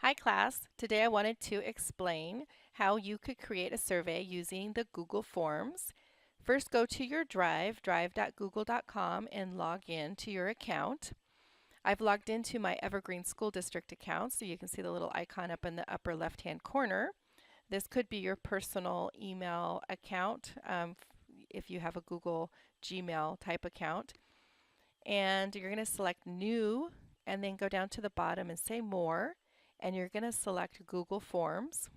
Hi class, today I wanted to explain how you could create a survey using the Google Forms. First go to your Drive, drive.google.com, and log in to your account. I've logged into my Evergreen School District account, so you can see the little icon up in the upper left hand corner. This could be your personal email account if you have a Google Gmail type account. And you're going to select New and then go down to the bottom and say More, and you're going to select Google Forms.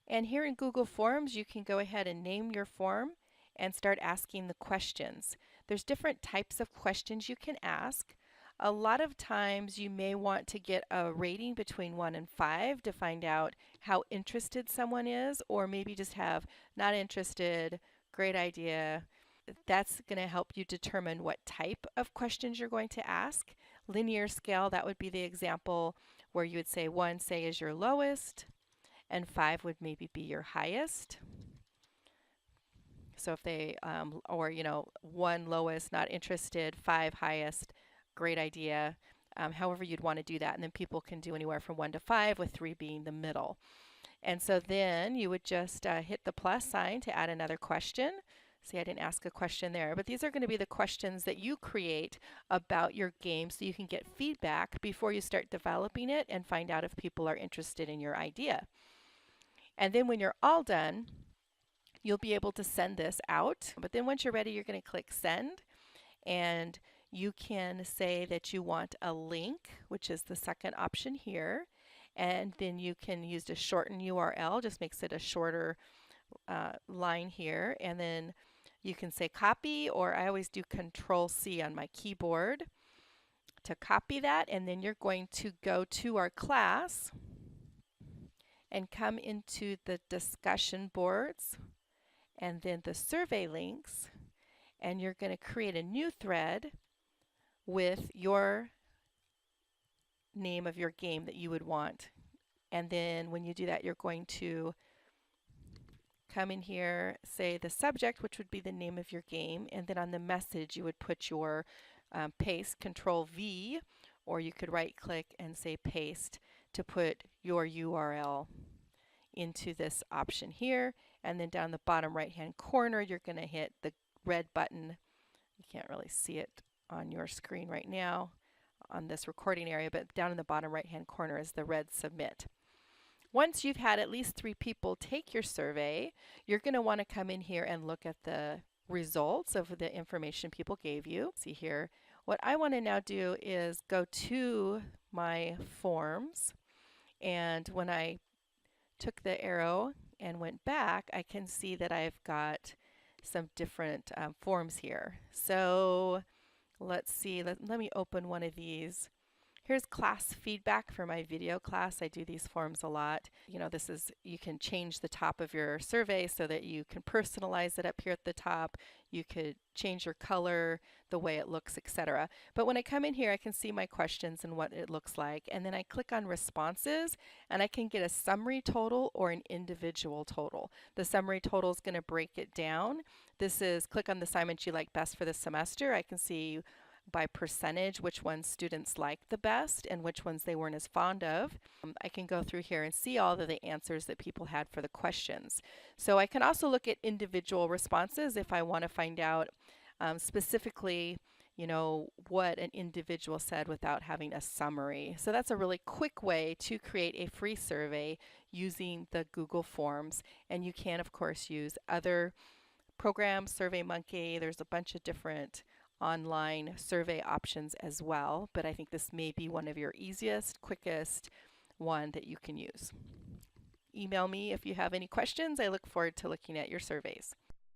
And here in Google Forms, you can go ahead and name your form and start asking the questions. There's different types of questions you can ask. A lot of times you may want to get a rating between 1 and 5 to find out how interested someone is, or maybe just have not interested, great idea. That's going to help you determine what type of questions you're going to ask. Linear scale, that would be the example where you would say 1, say, is your lowest, and 5 would maybe be your highest. So if they, or 1 lowest, not interested, 5 highest, great idea. However you'd want to do that. And then people can do anywhere from 1 to 5, with 3 being the middle. And so then you would just hit the plus sign to add another question. See, I didn't ask a question there, but these are going to be the questions that you create about your game so you can get feedback before you start developing it and find out if people are interested in your idea. And then when you're all done, you'll be able to send this out. But then once you're ready, you're going to click send, and you can say that you want a link, which is the second option here. And then you can use a shortened URL, just makes it a shorter line here. And then you can say copy, or I always do Control C on my keyboard to copy that. And then you're going to go to our class and come into the discussion boards and then the survey links, and you're going to create a new thread with your name of your game that you would want. And then when you do that, you're going to come in here, say the subject, which would be the name of your game, and then on the message you would put your paste, Control V, or you could right click and say paste to put your URL into this option here. And then down the bottom right hand corner, you're going to hit the red button. You can't really see it on your screen right now on this recording area, but down in the bottom right hand corner is the red submit. Once you've had at least 3 people take your survey, you're going to want to come in here and look at the results of the information people gave you. See here, what I want to now do is go to my forms, and when I took the arrow and went back, I can see that I've got some different forms here. So let's see, let me open one of these. Here's class feedback for my video class. I do these forms a lot. This is, you can change the top of your survey so that you can personalize it up here at the top. You could change your color, the way it looks, etc. But when I come in here, I can see my questions and what it looks like. And then I click on responses, and I can get a summary total or an individual total. The summary total is going to break it down. This is, click on the assignments you like best for the semester. I can see by percentage which ones students liked the best and which ones they weren't as fond of. I can go through here and see all of the answers that people had for the questions. So I can also look at individual responses if I want to find out specifically what an individual said without having a summary. So that's a really quick way to create a free survey using the Google Forms. And you can of course use other programs, SurveyMonkey. There's a bunch of different online survey options as well, but I think this may be one of your easiest, quickest one that you can use. Email me if you have any questions. I look forward to looking at your surveys.